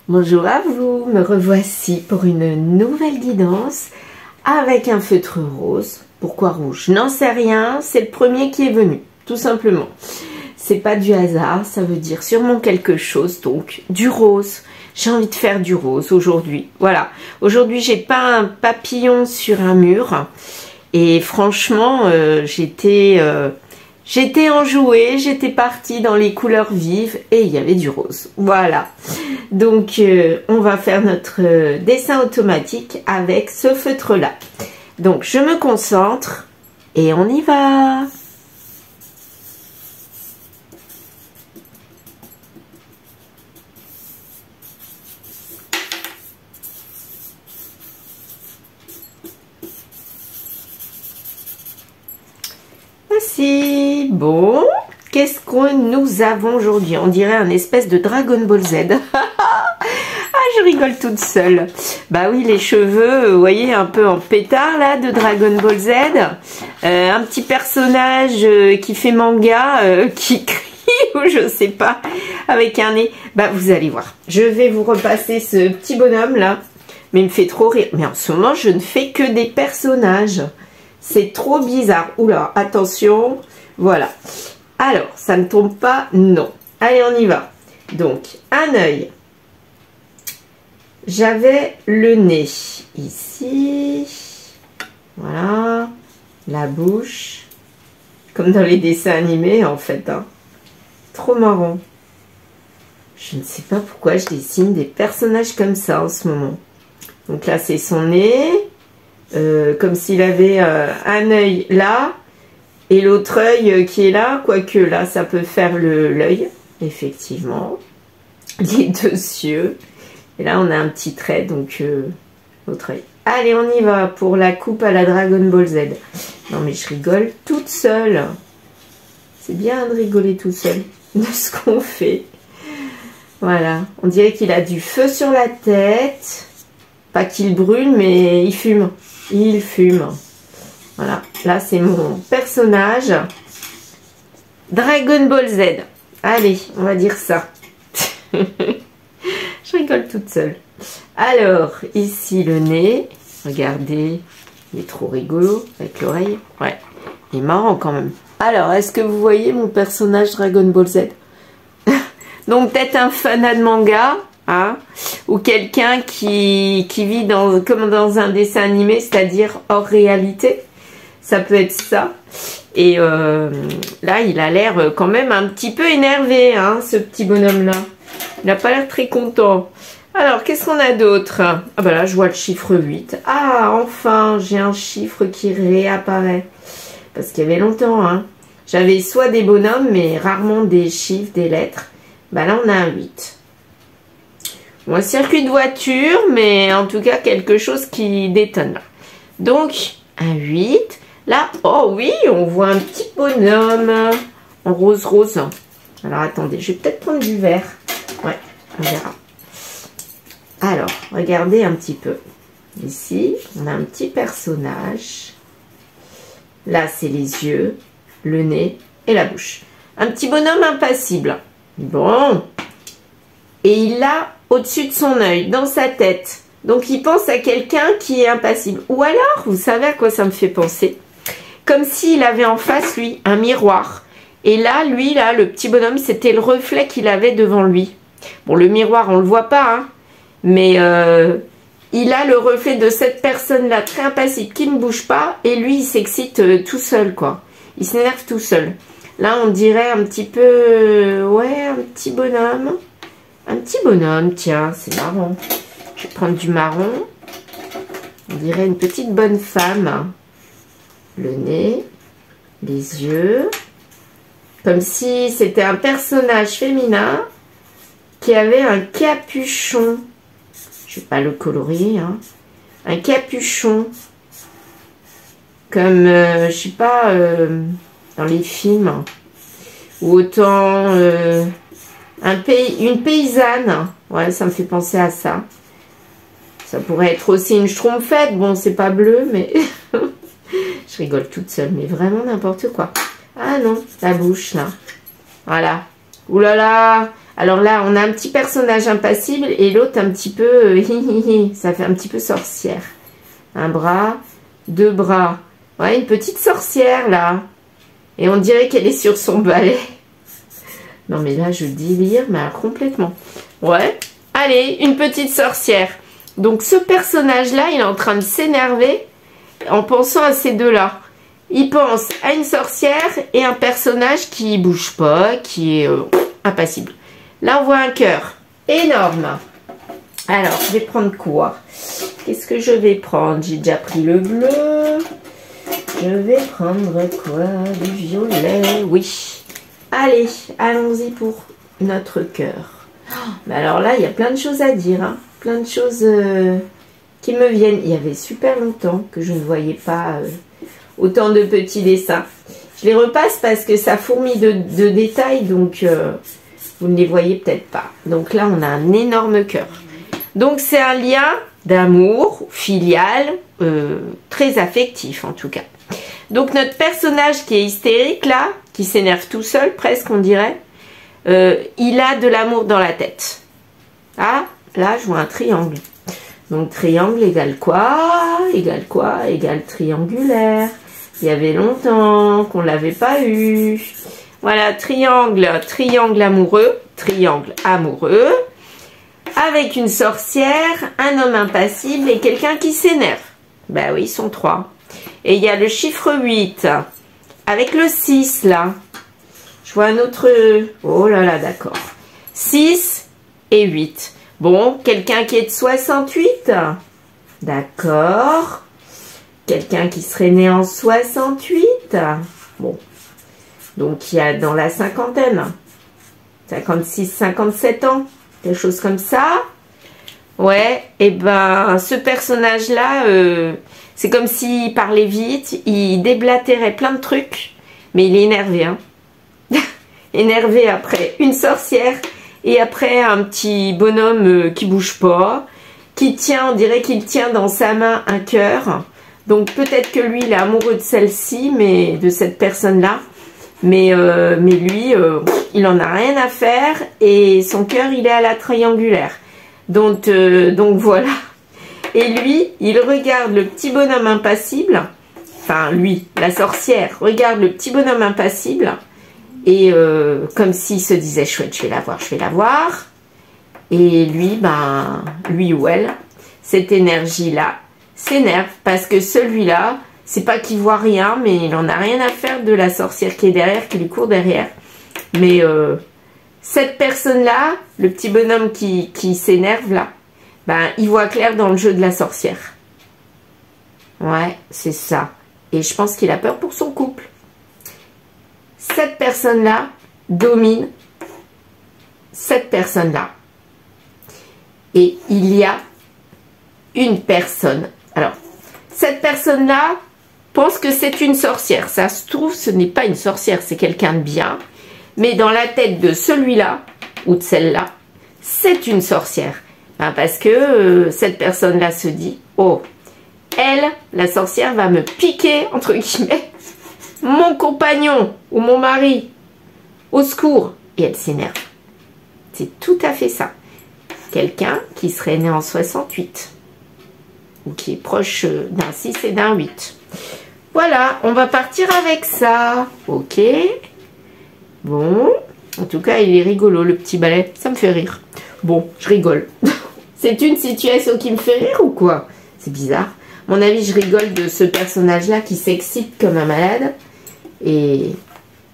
Bonjour à vous, me revoici pour une nouvelle guidance avec un feutre rose. Pourquoi rouge? Je n'en sais rien, c'est le premier qui est venu, tout simplement. C'est pas du hasard, ça veut dire sûrement quelque chose, donc du rose. J'ai envie de faire du rose aujourd'hui, voilà. Aujourd'hui, j'ai peint un papillon sur un mur et franchement, j'étais enjouée, j'étais partie dans les couleurs vives et il y avait du rose. Voilà. Donc, on va faire notre dessin automatique avec ce feutre-là. Donc, je me concentre et on y va. Voici. Bon, qu'est-ce que nous avons aujourd'hui? On dirait un espèce de Dragon Ball Z. Ah, je rigole toute seule. Bah oui, les cheveux, vous voyez, un peu en pétard là de Dragon Ball Z. Un petit personnage qui fait manga, qui crie ou je sais pas, avec un nez. Bah vous allez voir. Je vais vous repasser ce petit bonhomme là, mais il me fait trop rire. Mais en ce moment, je ne fais que des personnages. C'est trop bizarre. Oula, attention. Voilà. Alors, ça ne tombe pas? Non. Allez, on y va. Donc, un œil. J'avais le nez ici. Voilà. La bouche. Comme dans les dessins animés, en fait. Hein. Trop marrant. Je ne sais pas pourquoi je dessine des personnages comme ça en ce moment. Donc là, c'est son nez. Comme s'il avait un œil là et l'autre œil qui est là, quoique là ça peut faire l'œil, effectivement, les deux yeux, et là on a un petit trait, donc l'autre œil. Allez, on y va pour la coupe à la Dragon Ball Z. Non mais je rigole toute seule, c'est bien de rigoler tout seul de ce qu'on fait. Voilà, on dirait qu'il a du feu sur la tête, pas qu'il brûle mais il fume. Il fume. Voilà. Là, c'est mon personnage. Dragon Ball Z. Allez, on va dire ça. Je rigole toute seule. Alors, ici, le nez. Regardez. Il est trop rigolo avec l'oreille. Ouais. Il est marrant quand même. Alors, est-ce que vous voyez mon personnage Dragon Ball Z? Donc, peut-être un fanat de manga. Hein, ou quelqu'un qui vit comme dans un dessin animé, c'est-à-dire hors réalité. Ça peut être ça. Et là, il a l'air quand même un petit peu énervé, hein, ce petit bonhomme-là. Il n'a pas l'air très content. Alors, qu'est-ce qu'on a d'autre? Ah bah là, je vois le chiffre 8. Ah, enfin, j'ai un chiffre qui réapparaît. Parce qu'il y avait longtemps, hein. J'avais soit des bonhommes, mais rarement des chiffres, des lettres. Bah là, on a un 8. Bon, un circuit de voiture, mais en tout cas quelque chose qui détonne. Donc, un 8. Là, oh oui, on voit un petit bonhomme en rose-rose. Alors, attendez, je vais peut-être prendre du vert. Ouais, on verra. Alors, regardez un petit peu. Ici, on a un petit personnage. Là, c'est les yeux, le nez et la bouche. Un petit bonhomme impassible. Bon. Et il a au-dessus de son œil, dans sa tête. Donc, il pense à quelqu'un qui est impassible. Ou alors, vous savez à quoi ça me fait penser? Comme s'il avait en face, lui, un miroir. Et là, lui, là, le petit bonhomme, c'était le reflet qu'il avait devant lui. Bon, le miroir, on le voit pas, hein. Mais il a le reflet de cette personne-là, très impassible, qui ne bouge pas. Et lui, il s'excite tout seul, quoi. Il s'énerve tout seul. Là, on dirait un petit peu... ouais, un petit bonhomme. Un petit bonhomme, tiens, c'est marrant. Je vais prendre du marron. On dirait une petite bonne femme. Le nez, les yeux. Comme si c'était un personnage féminin qui avait un capuchon. Je ne vais pas le colorier, hein. Un capuchon. Comme, je sais pas, dans les films. Ou autant... une paysanne, ouais, ça me fait penser à ça. Ça pourrait être aussi une schtroumpfette. Bon, c'est pas bleu, mais je rigole toute seule, mais vraiment n'importe quoi. Ah non, la bouche là. Voilà. Ouh là là. Alors là, on a un petit personnage impassible et l'autre un petit peu... ça fait un petit peu sorcière. Un bras, deux bras. Ouais, une petite sorcière, là. Et on dirait qu'elle est sur son balai. Non, mais là, je délire, mais complètement. Ouais. Allez, une petite sorcière. Donc, ce personnage-là, il est en train de s'énerver en pensant à ces deux-là. Il pense à une sorcière et un personnage qui bouge pas, qui est impassible. Là, on voit un cœur énorme. Alors, je vais prendre quoi? Qu'est-ce que je vais prendre? J'ai déjà pris le bleu. Je vais prendre quoi? Du violet. Oui. Allez, allons-y pour notre cœur. Mais alors là, il y a plein de choses à dire. Hein. Plein de choses qui me viennent. Il y avait super longtemps que je ne voyais pas autant de petits dessins. Je les repasse parce que ça fourmille de détails. Donc, vous ne les voyez peut-être pas. Donc là, on a un énorme cœur. Donc, c'est un lien d'amour filial, très affectif en tout cas. Donc, notre personnage qui est hystérique là, qui s'énerve tout seul, presque on dirait, il a de l'amour dans la tête. Ah, là, je vois un triangle. Donc, triangle égale quoi? Égale quoi? Égale triangulaire. Il y avait longtemps qu'on ne l'avait pas eu. Voilà, triangle, triangle amoureux, avec une sorcière, un homme impassible et quelqu'un qui s'énerve. Ben oui, ils sont trois. Et il y a le chiffre 8, avec le 6 là. Je vois un autre... Oh là là, d'accord. 6 et 8. Bon, quelqu'un qui est de 68. D'accord. Quelqu'un qui serait né en 68. Bon. Donc, il y a dans la cinquantaine. 56, 57 ans. Quelque chose comme ça. Ouais. Et ben, ce personnage-là, c'est comme s'il parlait vite. Il déblatérait plein de trucs. Mais il est énervé, hein. Énervé après une sorcière. Et après, un petit bonhomme qui bouge pas. Qui tient, on dirait qu'il tient dans sa main un cœur. Donc, peut-être que lui, il est amoureux de celle-ci, mais de cette personne-là. Mais lui, il en a rien à faire et son cœur, il est à la triangulaire. Donc voilà. Et lui, il regarde le petit bonhomme impassible. Enfin, lui, la sorcière, regarde le petit bonhomme impassible. Et comme s'il se disait, chouette, je vais la voir, je vais la voir. Et lui, ben, lui ou elle, cette énergie-là, s'énerve parce que celui-là, c'est pas qu'il voit rien, mais il en a rien à faire de la sorcière qui est derrière, qui lui court derrière. Mais cette personne-là, le petit bonhomme qui s'énerve là, ben il voit clair dans le jeu de la sorcière. Ouais, c'est ça. Et je pense qu'il a peur pour son couple. Cette personne-là domine cette personne-là. Et il y a une personne. Alors, cette personne-là pense que c'est une sorcière. Ça se trouve, ce n'est pas une sorcière, c'est quelqu'un de bien. Mais dans la tête de celui-là, ou de celle-là, c'est une sorcière. Ben parce que cette personne-là se dit, oh, elle, la sorcière, va me piquer, entre guillemets, mon compagnon ou mon mari. Au secours. Et elle s'énerve. C'est tout à fait ça. Quelqu'un qui serait né en 68. Ou qui est proche d'un 6 et d'un 8. Voilà, on va partir avec ça. Ok. Bon. En tout cas, il est rigolo, le petit balai. Ça me fait rire. Bon, je rigole. C'est une situation qui me fait rire ou quoi? C'est bizarre. À mon avis, je rigole de ce personnage-là qui s'excite comme un malade. Et...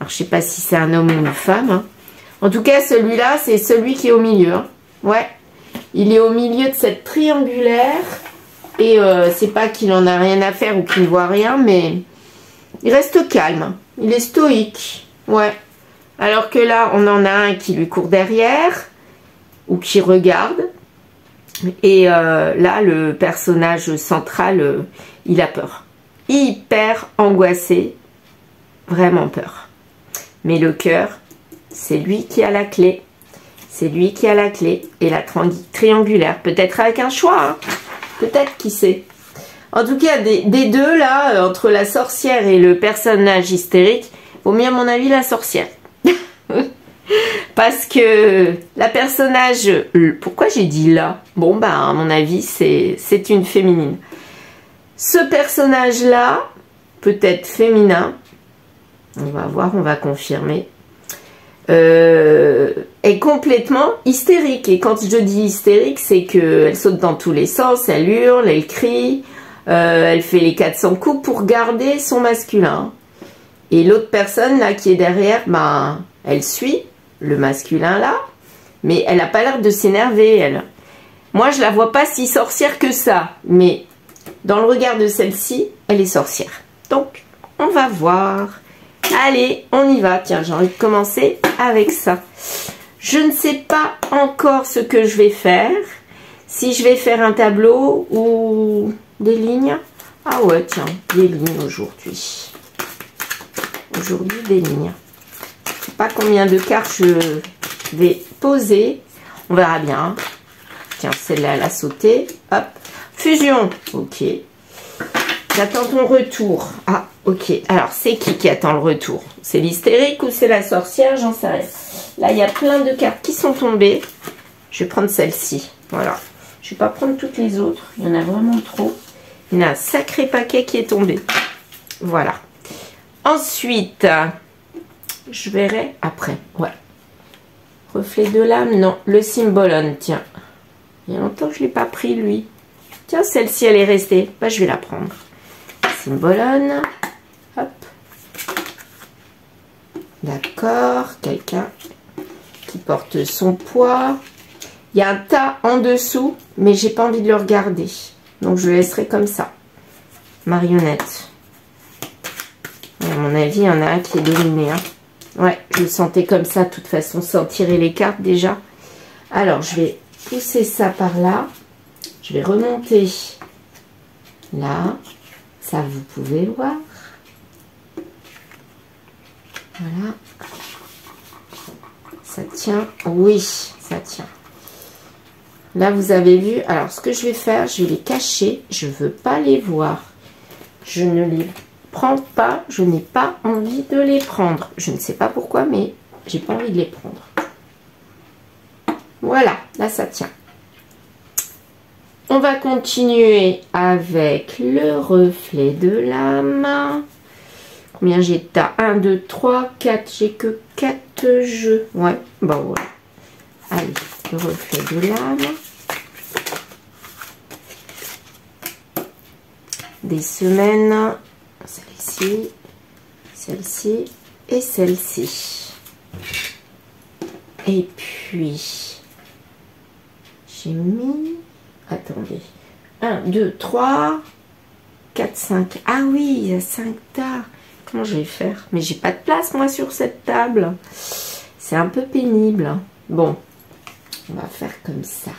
alors, je sais pas si c'est un homme ou une femme. Hein. En tout cas, celui-là, c'est celui qui est au milieu. Hein. Ouais. Il est au milieu de cette triangulaire. Et c'est pas qu'il en a rien à faire ou qu'il ne voit rien, mais il reste calme. Il est stoïque. Ouais. Alors que là, on en a un qui lui court derrière ou qui regarde. Et là, le personnage central, il a peur. Hyper angoissé. Vraiment peur. Mais le cœur, c'est lui qui a la clé. C'est lui qui a la clé. Et la triangulaire, peut-être avec un choix, hein. Peut-être, qui sait. En tout cas, des deux, là, entre la sorcière et le personnage hystérique, vaut mieux, à mon avis, la sorcière. Parce que la personnage... Pourquoi j'ai dit là? Bon, bah, à mon avis, c'est une féminine. Ce personnage-là, peut-être féminin, on va voir, on va confirmer, est complètement hystérique. Et quand je dis hystérique, c'est qu'elle saute dans tous les sens, elle hurle, elle crie, elle fait les 400 coups pour garder son masculin. Et l'autre personne là qui est derrière, ben, elle suit le masculin là, mais elle n'a pas l'air de s'énerver, elle. Moi, je la vois pas si sorcière que ça, mais dans le regard de celle-ci, elle est sorcière. Donc, on va voir. Allez, on y va. Tiens, j'ai envie de commencer avec ça. Je ne sais pas encore ce que je vais faire. Si je vais faire un tableau ou des lignes. Ah ouais, tiens, des lignes aujourd'hui. Aujourd'hui, des lignes. Je ne sais pas combien de cartes je vais poser. On verra bien. Tiens, celle-là, elle a sauté. Hop. Fusion. Ok. J'attends ton retour. Ah, ok. Alors, c'est qui attend le retour? C'est l'hystérique ou c'est la sorcière? J'en sais rien. Là, il y a plein de cartes qui sont tombées. Je vais prendre celle-ci. Voilà. Je ne vais pas prendre toutes les autres. Il y en a vraiment trop. Il y en a un sacré paquet qui est tombé. Voilà. Ensuite, je verrai après. Ouais. Reflet de l'âme. Non. Le Symbolon. Tiens. Il y a longtemps que je ne l'ai pas pris, lui. Tiens, celle-ci, elle est restée. Bah, je vais la prendre. Symbolon. Hop. D'accord. Quelqu'un qui porte son poids. Il y a un tas en dessous, mais j'ai pas envie de le regarder. Donc, je le laisserai comme ça. Marionnette. Et à mon avis, il y en a un qui est dominé. Hein. Ouais, je le sentais comme ça, de toute façon, sans tirer les cartes déjà. Alors, je vais pousser ça par là. Je vais remonter là. Ça, vous pouvez voir. Voilà. Ça tient. Oui, ça tient. Là, vous avez vu. Alors, ce que je vais faire, je vais les cacher. Je ne veux pas les voir. Je ne les prends pas. Je n'ai pas envie de les prendre. Je ne sais pas pourquoi, mais j'ai pas envie de les prendre. Voilà. Là, ça tient. On va continuer avec le reflet de l'âme. Combien j'ai de tas? 1, 2, 3, 4. J'ai que 4 jeux. Ouais, bon voilà. Allez, le reflet de l'âme. Des semaines. Celle-ci, celle-ci et celle-ci. Et puis, j'ai mis... Attendez. 1, 2, 3, 4, 5. Ah oui, il y a 5 tas. Comment je vais faire? Mais j'ai pas de place, moi, sur cette table. C'est un peu pénible. Bon, on va faire comme ça.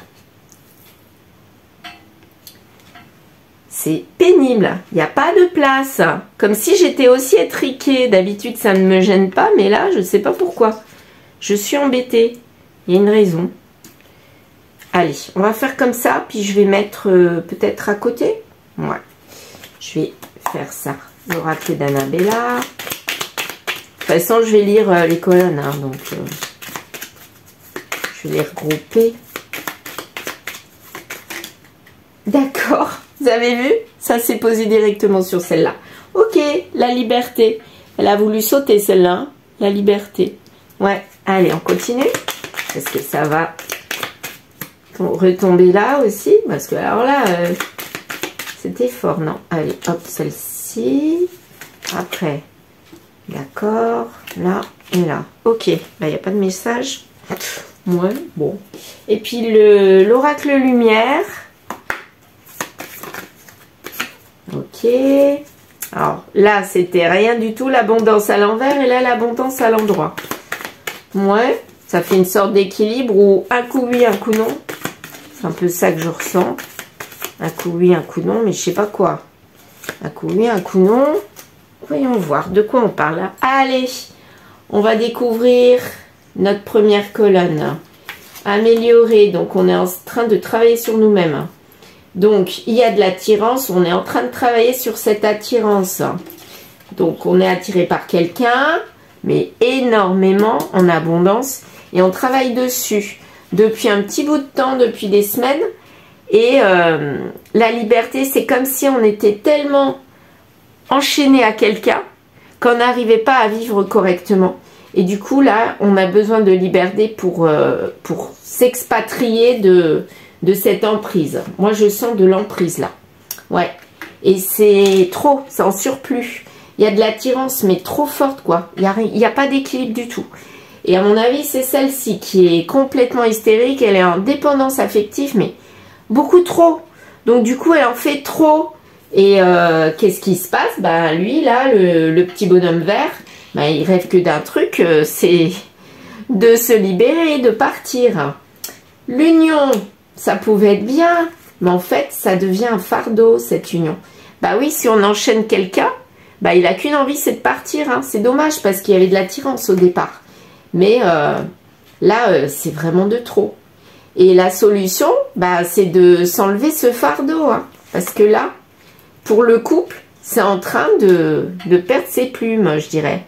C'est pénible. Il n'y a pas de place. Comme si j'étais aussi étriquée. D'habitude, ça ne me gêne pas. Mais là, je ne sais pas pourquoi. Je suis embêtée. Il y a une raison. Allez, on va faire comme ça, puis je vais mettre peut-être à côté. Ouais, je vais faire ça. L'oracle d'Annabella. De toute façon, je vais lire les colonnes, hein, donc je vais les regrouper. D'accord, vous avez vu? Ça s'est posé directement sur celle-là. Ok, la liberté. Elle a voulu sauter celle-là, hein, la liberté. Ouais, allez, on continue. Parce que ça va... retomber là aussi, parce que alors là c'était fort, non? Allez, hop, celle-ci, après, d'accord, là et là. Ok, là il n'y a pas de message. Ouais, bon. Et puis l'oracle lumière. Ok. Alors là c'était rien du tout, l'abondance à l'envers, et là l'abondance à l'endroit. Ouais, ça fait une sorte d'équilibre où un coup oui, un coup non. C'est un peu ça que je ressens. Un coup oui, un coup non, mais je sais pas quoi. Un coup oui, un coup non. Voyons voir de quoi on parle là. Allez, on va découvrir notre première colonne. Améliorer, donc on est en train de travailler sur nous-mêmes. Donc il y a de l'attirance, on est en train de travailler sur cette attirance. Donc on est attiré par quelqu'un. mais énormément, en abondance. Et on travaille dessus depuis un petit bout de temps, depuis des semaines. Et la liberté, c'est comme si on était tellement enchaîné à quelqu'un qu'on n'arrivait pas à vivre correctement. Et du coup, là, on a besoin de liberté pour s'expatrier de cette emprise. Moi, je sens de l'emprise, là. Ouais. Et c'est trop, c'est en surplus. Il y a de l'attirance, mais trop forte, quoi. Il n'y a pas d'équilibre du tout. Et à mon avis, c'est celle-ci qui est complètement hystérique. Elle est en dépendance affective, mais beaucoup trop. Donc, du coup, elle en fait trop. Et qu'est-ce qui se passe? Ben, lui, là, le petit bonhomme vert, ben, il rêve que d'un truc, c'est de se libérer, de partir. L'union, ça pouvait être bien, mais en fait, ça devient un fardeau, cette union. Bah oui, si on enchaîne quelqu'un, bah il n'a qu'une envie, c'est de partir. Hein. C'est dommage parce qu'il y avait de l'attirance au départ. Mais là, c'est vraiment de trop. Et la solution, bah, c'est de s'enlever ce fardeau. Hein. Parce que là, pour le couple, c'est en train de perdre ses plumes, je dirais.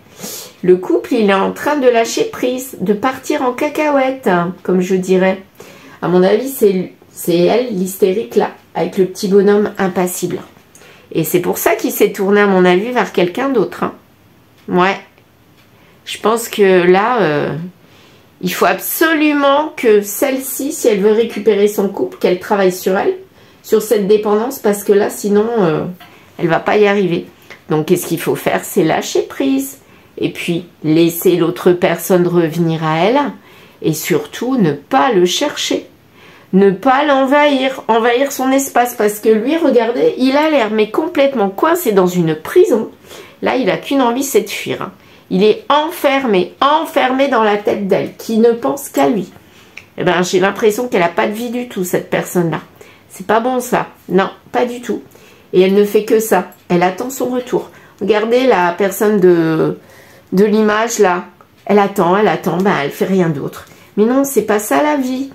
Le couple, il est en train de lâcher prise, de partir en cacahuète, hein, comme je dirais. À mon avis, c'est elle, l'hystérique, là, avec le petit bonhomme impassible. Et c'est pour ça qu'il s'est tourné, à mon avis, vers quelqu'un d'autre. Hein. Ouais. Je pense que là, il faut absolument que celle-ci, si elle veut récupérer son couple, qu'elle travaille sur elle, sur cette dépendance, parce que là, sinon, elle va pas y arriver. Donc, qu'est-ce qu'il faut faire? C'est lâcher prise. Et puis, laisser l'autre personne revenir à elle. Et surtout, ne pas le chercher. Ne pas l'envahir, envahir son espace. Parce que lui, regardez, il a l'air mais complètement coincé dans une prison. Là, il n'a qu'une envie, c'est de fuir. Hein. Il est enfermé dans la tête d'elle, qui ne pense qu'à lui. Eh ben, j'ai l'impression qu'elle n'a pas de vie du tout, cette personne-là. C'est pas bon, ça. Non, pas du tout. Et elle ne fait que ça. Elle attend son retour. Regardez la personne de l'image, là. Elle attend, ben, elle fait rien d'autre. Mais non, c'est pas ça, la vie.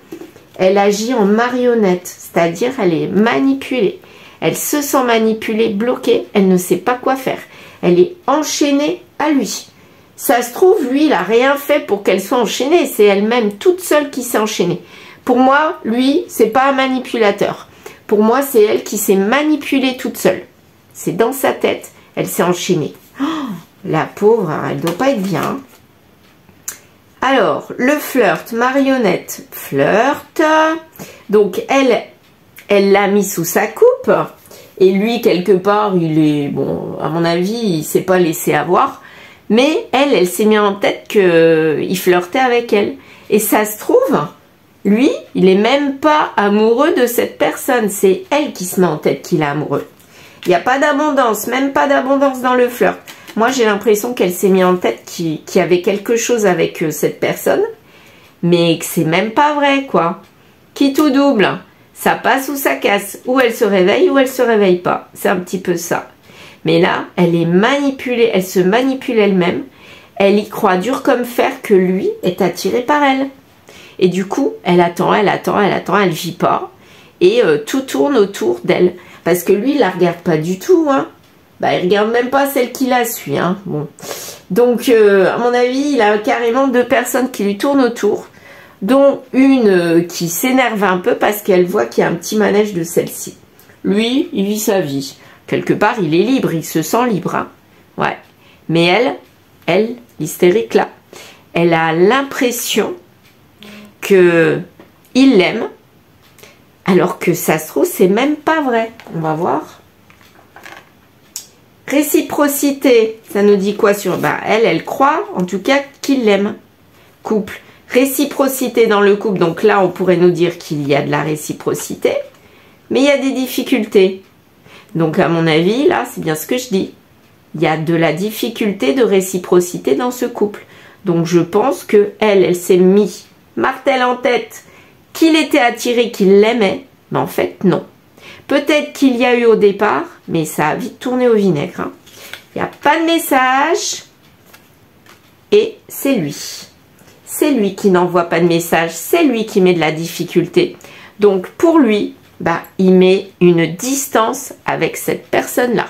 Elle agit en marionnette, c'est-à-dire elle est manipulée. Elle se sent manipulée, bloquée, elle ne sait pas quoi faire. Elle est enchaînée à lui. Ça se trouve, lui, il n'a rien fait pour qu'elle soit enchaînée. C'est elle-même toute seule qui s'est enchaînée. Pour moi, lui, c'est pas un manipulateur. Pour moi, c'est elle qui s'est manipulée toute seule. C'est dans sa tête, elle s'est enchaînée. Oh, la pauvre, elle ne doit pas être bien. Alors, le flirt, marionnette, flirt. Donc, elle l'a mis sous sa coupe. Et lui, quelque part, il est, bon, à mon avis, il ne s'est pas laissé avoir. Mais elle s'est mis en tête qu'il flirtait avec elle. Et ça se trouve, lui, il n'est même pas amoureux de cette personne. C'est elle qui se met en tête qu'il est amoureux. Il n'y a pas d'abondance, même pas d'abondance dans le flirt. Moi, j'ai l'impression qu'elle s'est mis en tête qu'il y avait quelque chose avec cette personne, mais que c'est même pas vrai, quoi. Qui tout double, ça passe ou ça casse. Ou elle se réveille ou elle se réveille pas. C'est un petit peu ça. Mais là, elle est manipulée, elle se manipule elle-même. Elle y croit dur comme fer que lui est attiré par elle. Et du coup, elle attend, elle vit pas. Et tout tourne autour d'elle. Parce que lui, il la regarde pas du tout, hein. Bah, il regarde même pas celle qui la suit, hein. Bon. Donc, à mon avis, il a carrément deux personnes qui lui tournent autour, dont une qui s'énerve un peu parce qu'elle voit qu'il y a un petit manège de celle-ci. Lui, il vit sa vie. Quelque part, il est libre, il se sent libre, hein. Ouais. Mais elle, l'hystérique là, elle a l'impression que il l'aime, alors que ça se trouve, c'est même pas vrai. On va voir. Réciprocité, ça nous dit quoi sur... Bah, elle croit, en tout cas, qu'il l'aime. Couple. Réciprocité dans le couple. Donc là, on pourrait nous dire qu'il y a de la réciprocité. Mais il y a des difficultés. Donc, à mon avis, là, c'est bien ce que je dis. Il y a de la difficulté de réciprocité dans ce couple. Donc, je pense que elle s'est mis martel en tête qu'il était attiré, qu'il l'aimait. Mais en fait, non. Peut-être qu'il y a eu au départ, mais ça a vite tourné au vinaigre. Hein. Il n'y a pas de message. Et c'est lui. C'est lui qui n'envoie pas de message. C'est lui qui met de la difficulté. Donc pour lui, bah, il met une distance avec cette personne-là.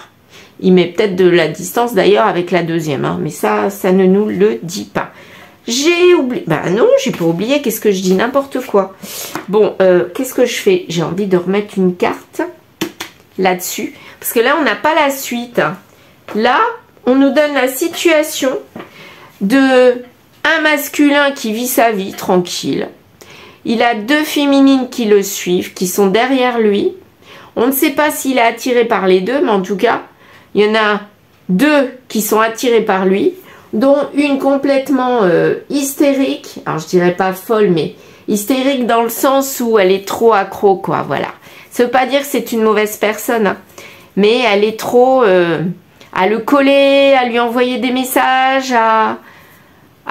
Il met peut-être de la distance d'ailleurs avec la deuxième, hein, mais ça ne nous le dit pas. J'ai oublié, bah non, j'ai pas oublié, qu'est-ce que je dis, n'importe quoi. Bon, qu'est-ce que je fais? J'ai envie de remettre une carte là-dessus, parce que là, on n'a pas la suite. Là, on nous donne la situation de un masculin qui vit sa vie tranquille. Il a deux féminines qui le suivent, qui sont derrière lui. On ne sait pas s'il est attiré par les deux, mais en tout cas, il y en a deux qui sont attirés par lui, dont une complètement hystérique. Alors, je dirais pas folle, mais hystérique dans le sens où elle est trop accro, quoi, voilà. Ça veut pas dire que c'est une mauvaise personne, hein, mais elle est trop à le coller, à lui envoyer des messages, à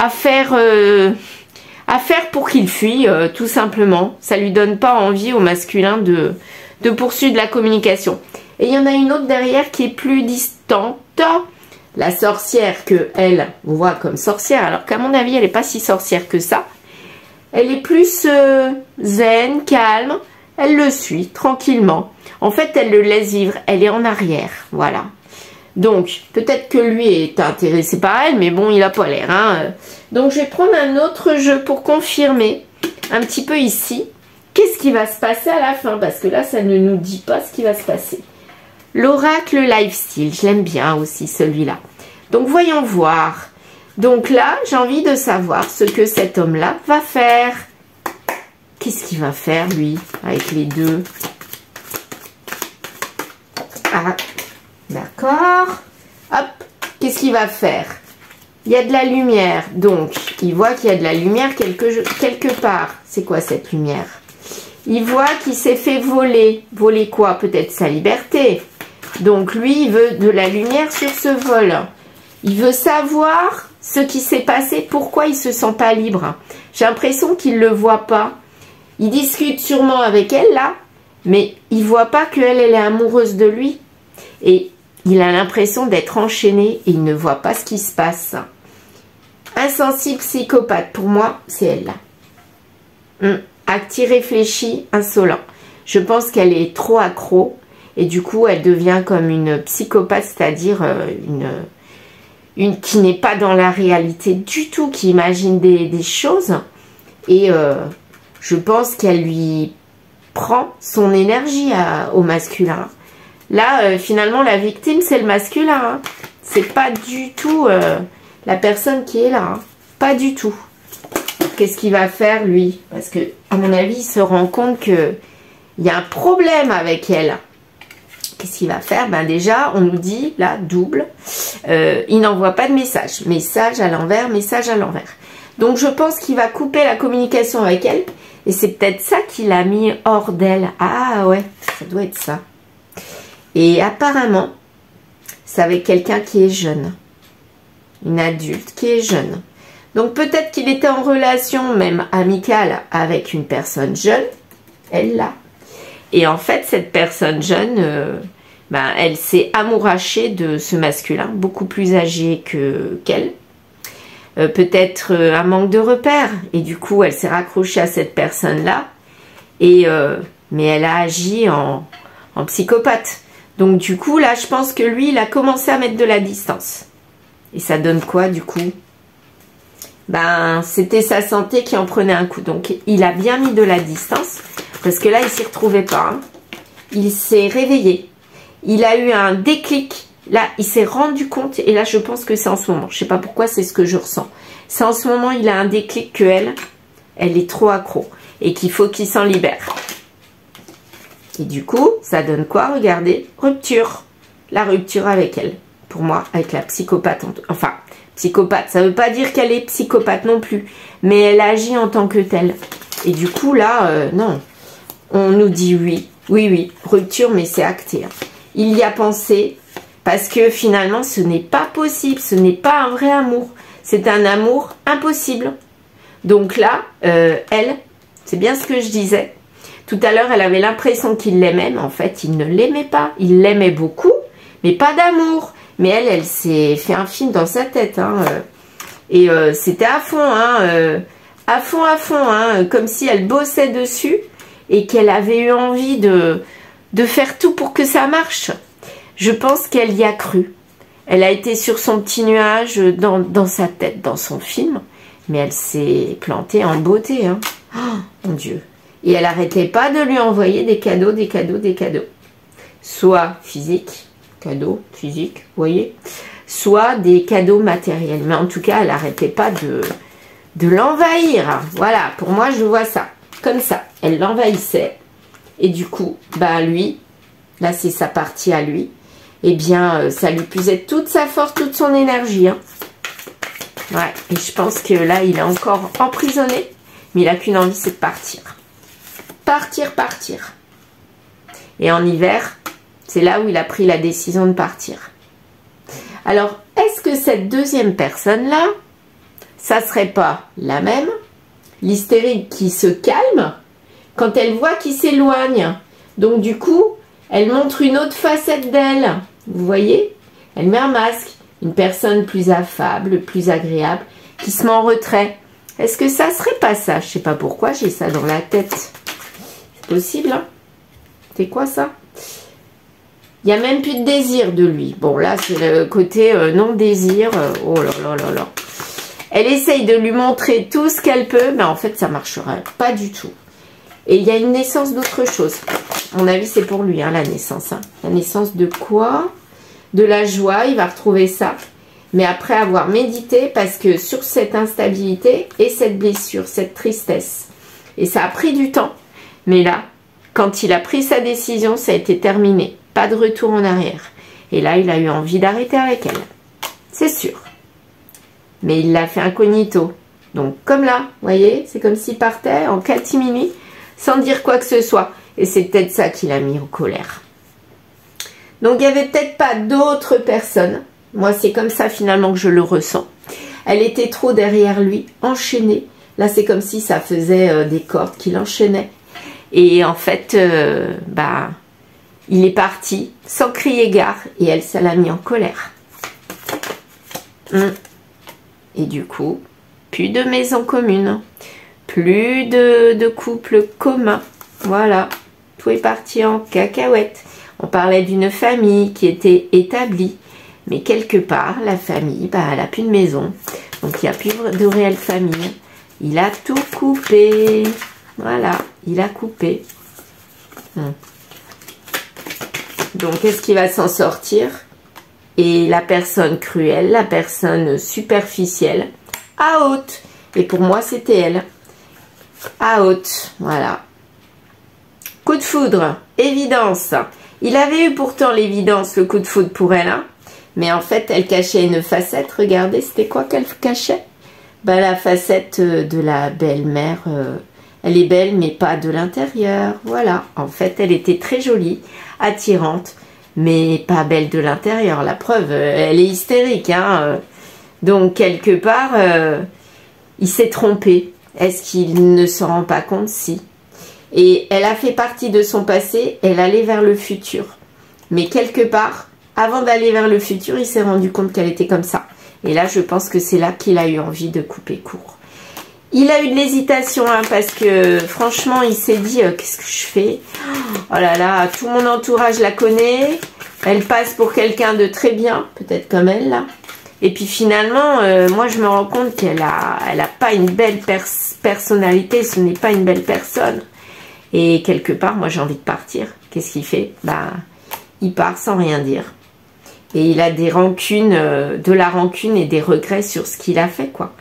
faire pour qu'il fuit, tout simplement. Ça lui donne pas envie au masculin de poursuivre la communication. Et il y en a une autre derrière qui est plus distante. La sorcière que elle voit comme sorcière, alors qu'à mon avis, elle n'est pas si sorcière que ça. Elle est plus zen, calme. Elle le suit tranquillement. En fait, elle le laisse vivre. Elle est en arrière. Voilà. Donc, peut-être que lui est intéressé par elle, mais bon, il n'a pas l'air. Hein. Donc, je vais prendre un autre jeu pour confirmer un petit peu ici. Qu'est-ce qui va se passer à la fin? Parce que là, ça ne nous dit pas ce qui va se passer. L'oracle Lifestyle, je l'aime bien aussi celui-là. Donc, voyons voir. Donc là, j'ai envie de savoir ce que cet homme-là va faire. Qu'est-ce qu'il va faire, lui, avec les deux? Ah, d'accord. Hop, qu'est-ce qu'il va faire? Il y a de la lumière, donc il voit qu'il y a de la lumière quelque part. C'est quoi cette lumière? Il voit qu'il s'est fait voler. Voler quoi? Peut-être sa liberté. Donc lui, il veut de la lumière sur ce vol. Il veut savoir ce qui s'est passé, pourquoi il ne se sent pas libre. J'ai l'impression qu'il ne le voit pas. Il discute sûrement avec elle, là, mais il ne voit pas qu'elle, elle est amoureuse de lui. Et il a l'impression d'être enchaîné et il ne voit pas ce qui se passe. Insensible, psychopathe, pour moi, c'est elle, là. Actif, réfléchi, insolent. Je pense qu'elle est trop accro et du coup, elle devient comme une psychopathe, c'est-à-dire une qui n'est pas dans la réalité du tout, qui imagine des choses. Et je pense qu'elle lui prend son énergie au masculin. Là, finalement, la victime, c'est le masculin. Hein. C'est pas du tout la personne qui est là. Hein. Pas du tout. Qu'est-ce qu'il va faire, lui? Parce que, à mon avis, il se rend compte qu'il y a un problème avec elle. Qu'est-ce qu'il va faire? Ben déjà, on nous dit, là, double, il n'envoie pas de message. Message à l'envers, message à l'envers. Donc, je pense qu'il va couper la communication avec elle. Et c'est peut-être ça qui l'a mis hors d'elle. Ah ouais, ça doit être ça. Et apparemment, c'est avec quelqu'un qui est jeune. Une adulte qui est jeune. Donc peut-être qu'il était en relation même amicale avec une personne jeune. Elle là. Et en fait, cette personne jeune, elle s'est amourachée de ce masculin, beaucoup plus âgé qu'elle. Peut-être un manque de repères. Et du coup, elle s'est raccrochée à cette personne-là. Mais elle a agi en psychopathe. Donc du coup, là, je pense que lui, il a commencé à mettre de la distance. Et ça donne quoi, du coup? Ben, c'était sa santé qui en prenait un coup. Donc, il a bien mis de la distance. Parce que là, il s'y retrouvait pas. Hein. Il s'est réveillé. Il a eu un déclic. Là, il s'est rendu compte. Et là, je pense que c'est en ce moment. Je sais pas pourquoi, c'est ce que je ressens. C'est en ce moment, il a un déclic que elle est trop accro. Et qu'il faut qu'il s'en libère. Et du coup, ça donne quoi? Regardez, rupture. La rupture avec elle. Pour moi, avec la psychopathe. Enfin, psychopathe, ça veut pas dire qu'elle est psychopathe non plus. Mais elle agit en tant que telle. Et du coup, là, non. On nous dit oui. Oui, rupture, mais c'est acté. Hein. Il y a pensé. Parce que finalement, ce n'est pas possible. Ce n'est pas un vrai amour. C'est un amour impossible. Donc là, elle, c'est bien ce que je disais. Tout à l'heure, elle avait l'impression qu'il l'aimait, mais en fait, il ne l'aimait pas. Il l'aimait beaucoup, mais pas d'amour. Mais elle s'est fait un film dans sa tête. Hein, et c'était à fond, hein, à fond, hein, comme si elle bossait dessus et qu'elle avait eu envie de faire tout pour que ça marche. Je pense qu'elle y a cru. Elle a été sur son petit nuage dans sa tête, dans son film. Mais elle s'est plantée en beauté. Hein. Oh, mon Dieu. Et elle n'arrêtait pas de lui envoyer des cadeaux, des cadeaux, des cadeaux. Soit physiques, cadeaux physiques, vous voyez. Soit des cadeaux matériels. Mais en tout cas, elle n'arrêtait pas de l'envahir. Voilà, pour moi, je vois ça. Comme ça. Elle l'envahissait. Et du coup, bah lui, là, c'est sa partie à lui. Eh bien, ça lui puisait toute sa force, toute son énergie. Hein. Ouais, et je pense que là, il est encore emprisonné. Mais il n'a qu'une envie, c'est de partir. Partir, partir. Et en hiver, c'est là où il a pris la décision de partir. Alors, est-ce que cette deuxième personne-là, ça serait pas la même, l'hystérique qui se calme quand elle voit qu'il s'éloigne? Donc du coup, elle montre une autre facette d'elle. Vous voyez? Elle met un masque. Une personne plus affable, plus agréable, qui se met en retrait. Est-ce que ça serait pas ça? Je sais pas pourquoi j'ai ça dans la tête. C'est possible, hein? C'est quoi ça? Il n'y a même plus de désir de lui. Bon, là, c'est le côté non-désir. Oh là là là là. Elle essaye de lui montrer tout ce qu'elle peut, mais en fait, ça ne marchera pas du tout. Et il y a une naissance d'autre chose. À mon avis, c'est pour lui, hein, la naissance. Hein. La naissance de quoi? De la joie, il va retrouver ça. Mais après avoir médité, parce que sur cette instabilité et cette blessure, cette tristesse. Et ça a pris du temps. Mais là, quand il a pris sa décision, ça a été terminé. Pas de retour en arrière. Et là, il a eu envie d'arrêter avec elle. C'est sûr. Mais il l'a fait incognito. Donc, comme là, vous voyez, c'est comme s'il partait en catimini, sans dire quoi que ce soit. Et c'est peut-être ça qui l'a mis en colère. Donc, il n'y avait peut-être pas d'autres personnes. Moi, c'est comme ça, finalement, que je le ressens. Elle était trop derrière lui, enchaînée. Là, c'est comme si ça faisait des cordes qui l'enchaînaient. Et en fait, il est parti sans crier gare. Et elle, ça l'a mis en colère. Et du coup, plus de maison commune. Plus de couple commun. Voilà. Tout est parti en cacahuète. On parlait d'une famille qui était établie. Mais quelque part, la famille, elle n'a plus de maison. Donc, il n'y a plus de réelle famille. Il a tout coupé. Voilà, il a coupé. Donc, est-ce qu'il va s'en sortir? Et la personne cruelle, la personne superficielle, à haute. Et pour moi, c'était elle. À haute, voilà. Coup de foudre, évidence. Il avait eu pourtant l'évidence, le coup de foudre pour elle, hein. Mais en fait, elle cachait une facette. Regardez, c'était quoi qu'elle cachait? La facette de la belle-mère. Elle est belle, mais pas de l'intérieur. Voilà. En fait, elle était très jolie, attirante, mais pas belle de l'intérieur. La preuve, elle est hystérique. Hein. Donc, quelque part, il s'est trompé. Est-ce qu'il ne s'en rend pas compte? Si. Et elle a fait partie de son passé. Elle allait vers le futur. Mais quelque part, avant d'aller vers le futur, il s'est rendu compte qu'elle était comme ça. Et là, je pense que c'est là qu'il a eu envie de couper court. Il a eu de l'hésitation, hein, parce que franchement, il s'est dit, qu'est-ce que je fais? Oh là là, tout mon entourage la connaît. Elle passe pour quelqu'un de très bien, peut-être comme elle, là. Et puis finalement, moi, je me rends compte qu'elle a pas une belle personnalité. Ce n'est pas une belle personne. Et quelque part, moi, j'ai envie de partir. Qu'est-ce qu'il fait? Il part sans rien dire. Et il a des rancunes, de la rancune et des regrets sur ce qu'il a fait, quoi.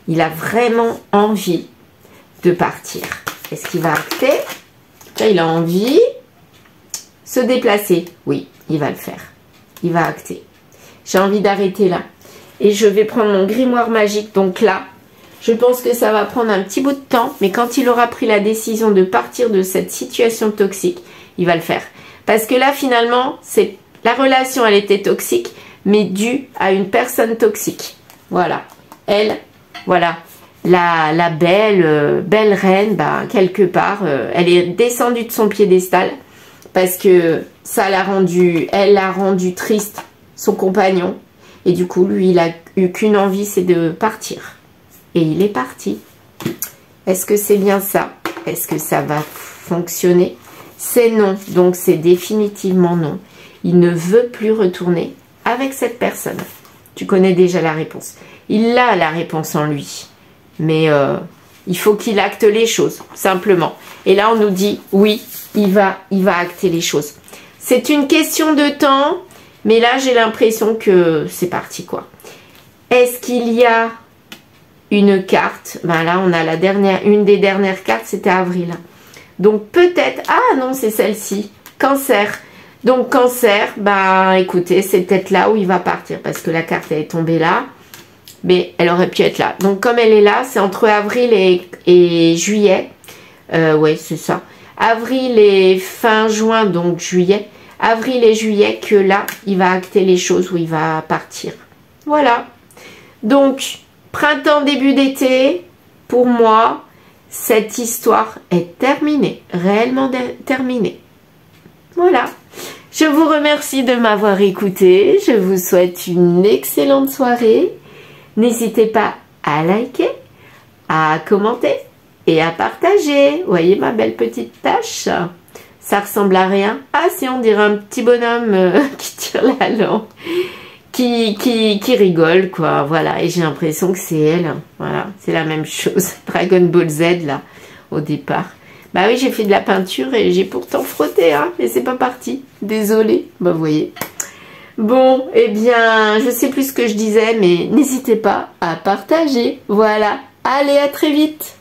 Il a vraiment envie de partir. Est-ce qu'il va acter? Là, il a envie de se déplacer. Oui, il va le faire. Il va acter. J'ai envie d'arrêter là. Et je vais prendre mon grimoire magique. Donc là, je pense que ça va prendre un petit bout de temps. Mais quand il aura pris la décision de partir de cette situation toxique, il va le faire. Parce que là, finalement, c'est... La relation, elle était toxique, mais due à une personne toxique. Voilà. Elle, voilà. La belle reine, quelque part, elle est descendue de son piédestal parce que ça l'a rendu, elle l'a rendu triste, son compagnon. Et du coup, lui, il a eu qu'une envie, c'est de partir. Et il est parti. Est-ce que c'est bien ça? Est-ce que ça va fonctionner? C'est non. Donc, c'est définitivement non. Il ne veut plus retourner avec cette personne. Tu connais déjà la réponse. Il a la réponse en lui. Mais il faut qu'il acte les choses, simplement. Et là, on nous dit, oui, il va acter les choses. C'est une question de temps, mais là, j'ai l'impression que c'est parti, quoi. Est-ce qu'il y a une carte? Ben là, on a la dernière, une des dernières cartes, c'était avril. Donc, peut-être... Ah non, c'est celle-ci. Cancer. Donc, cancer, ben écoutez, c'est peut-être là où il va partir, parce que la carte, elle est tombée là. Mais elle aurait pu être là. Donc, comme elle est là, c'est entre avril et juillet. Ouais, c'est ça. Avril et fin juin, donc juillet. Avril et juillet, que là, il va acter les choses où il va partir. Voilà. Donc, printemps, début d'été, pour moi, cette histoire est terminée. Réellement terminée. Voilà. Je vous remercie de m'avoir écouté. Je vous souhaite une excellente soirée. N'hésitez pas à liker, à commenter et à partager. Vous voyez ma belle petite tache? Ça ressemble à rien. Ah si, on dirait un petit bonhomme qui tire la langue, qui rigole, quoi. Voilà, et j'ai l'impression que c'est elle. Voilà, c'est la même chose. Dragon Ball Z, là, au départ. Bah oui, j'ai fait de la peinture et j'ai pourtant frotté, hein, mais c'est pas parti. Désolée. Bah vous voyez. Bon, eh bien, je sais plus ce que je disais, mais n'hésitez pas à partager. Voilà. Allez, à très vite.